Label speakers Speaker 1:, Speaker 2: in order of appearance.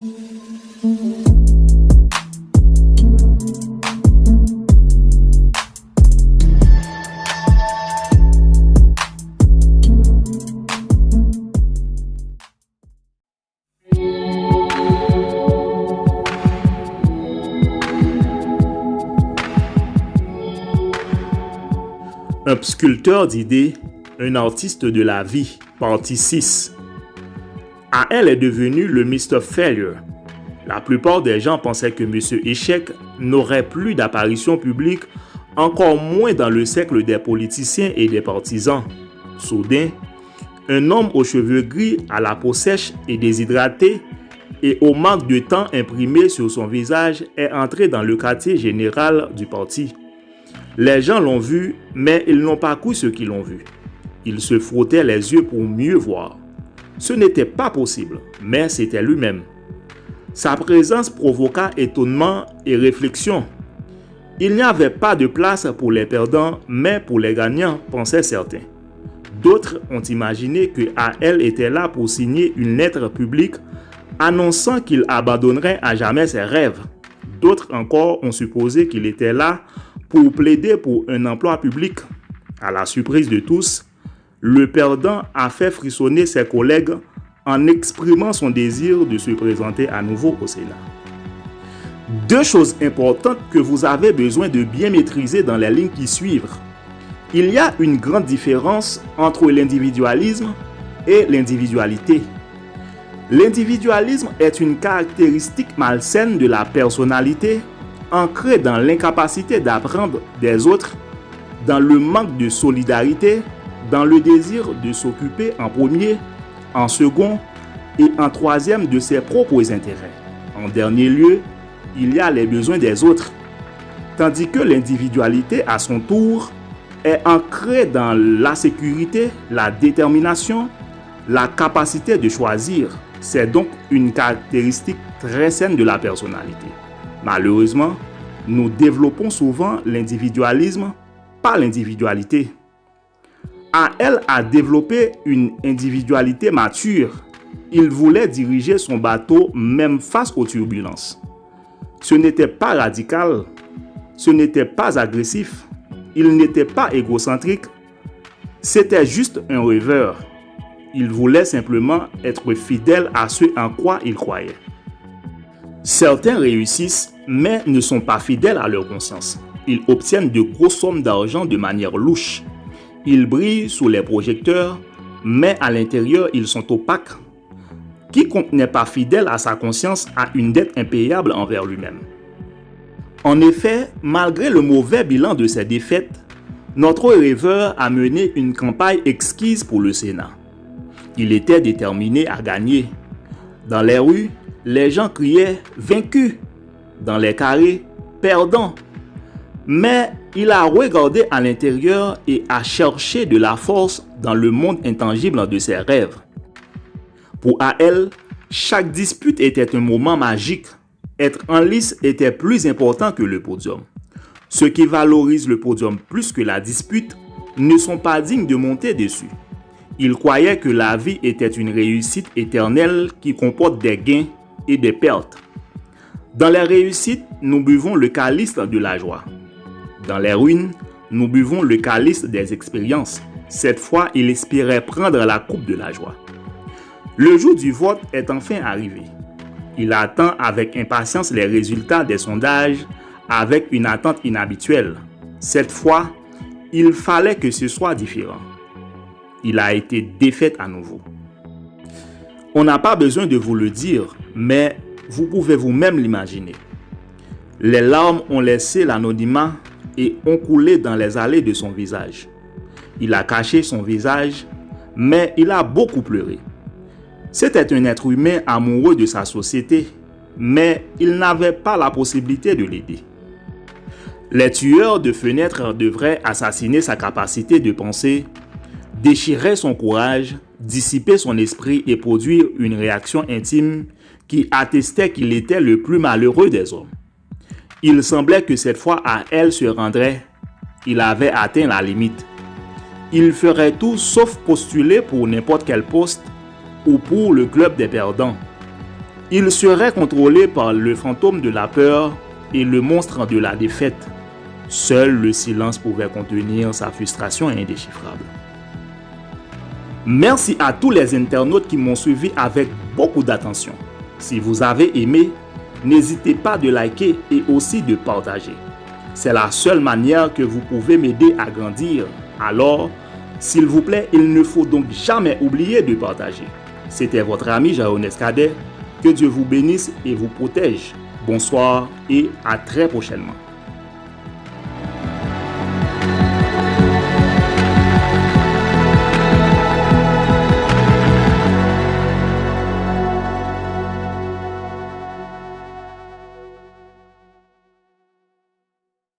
Speaker 1: Un sculpteur d'idées, un artiste de la vie, partie 6. A.L. est devenu le Mr. Failure. La plupart des gens pensaient que M. Échec n'aurait plus d'apparition publique, encore moins dans le cercle des politiciens et des partisans. Soudain, un homme aux cheveux gris, à la peau sèche et déshydratée, et au manque de temps imprimé sur son visage, est entré dans le quartier général du parti. Les gens l'ont vu, mais ils n'ont pas cru ce qu'ils l'ont vu. Ils se frottaient les yeux pour mieux voir. Ce n'était pas possible, mais c'était lui-même. Sa présence provoqua étonnement et réflexion. Il n'y avait pas de place pour les perdants, mais pour les gagnants, pensaient certains. D'autres ont imaginé que A.L. était là pour signer une lettre publique annonçant qu'il abandonnerait à jamais ses rêves. D'autres encore ont supposé qu'il était là pour plaider pour un emploi public. À la surprise de tous, le perdant a fait frissonner ses collègues en exprimant son désir de se présenter à nouveau au Sénat. Deux choses importantes que vous avez besoin de bien maîtriser dans les lignes qui suivent. Il y a une grande différence entre l'individualisme et l'individualité. L'individualisme est une caractéristique malsaine de la personnalité, ancrée dans l'incapacité d'apprendre des autres, dans le manque de solidarité, dans le désir de s'occuper en premier, en second et en troisième de ses propres intérêts. En dernier lieu, il y a les besoins des autres. Tandis que l'individualité, à son tour, est ancrée dans la sécurité, la détermination, la capacité de choisir. C'est donc une caractéristique très saine de la personnalité. Malheureusement, nous développons souvent l'individualisme, pas l'individualité. A.L. a développé une individualité mature. Il voulait diriger son bateau même face aux turbulences. Ce n'était pas radical, ce n'était pas agressif, il n'était pas égocentrique, c'était juste un rêveur. Il voulait simplement être fidèle à ce en quoi il croyait. Certains réussissent, mais ne sont pas fidèles à leur conscience. Ils obtiennent de grosses sommes d'argent de manière louche. Ils brillent sous les projecteurs, mais à l'intérieur, ils sont opaques. Quiconque n'est pas fidèle à sa conscience a une dette impayable envers lui-même. En effet, malgré le mauvais bilan de ses défaites, notre rêveur a mené une campagne exquise pour le Sénat. Il était déterminé à gagner. Dans les rues, les gens criaient « vaincu ». Dans les carrés, « perdant ». Mais il a regardé à l'intérieur et a cherché de la force dans le monde intangible de ses rêves. Pour A.L., chaque dispute était un moment magique. Être en lice était plus important que le podium. Ceux qui valorisent le podium plus que la dispute ne sont pas dignes de monter dessus. Il croyait que la vie était une réussite éternelle qui comporte des gains et des pertes. Dans les réussites, nous buvons le calice de la joie. Dans les ruines, nous buvons le calice des expériences. Cette fois, il espérait prendre la coupe de la joie. Le jour du vote est enfin arrivé. Il attend avec impatience les résultats des sondages avec une attente inhabituelle. Cette fois, il fallait que ce soit différent. Il a été défait à nouveau. On n'a pas besoin de vous le dire, mais vous pouvez vous-même l'imaginer. Les larmes ont laissé l'anonymat et ont coulé dans les allées de son visage. Il a caché son visage, mais il a beaucoup pleuré. C'était un être humain amoureux de sa société, mais il n'avait pas la possibilité de l'aider. Les tueurs de fenêtres devraient assassiner sa capacité de penser, déchirer son courage, dissiper son esprit et produire une réaction intime qui attestait qu'il était le plus malheureux des hommes. Il semblait que cette fois A.L. se rendrait. Il avait atteint la limite. Il ferait tout sauf postuler pour n'importe quel poste ou pour le club des perdants. Il serait contrôlé par le fantôme de la peur et le monstre de la défaite. Seul le silence pouvait contenir sa frustration indéchiffrable. Merci à tous les internautes qui m'ont suivi avec beaucoup d'attention. Si vous avez aimé, n'hésitez pas de liker et aussi de partager. C'est la seule manière que vous pouvez m'aider à grandir. Alors, s'il vous plaît, il ne faut donc jamais oublier de partager. C'était votre ami Jaronès Cadet. Que Dieu vous bénisse et vous protège. Bonsoir et à très prochainement.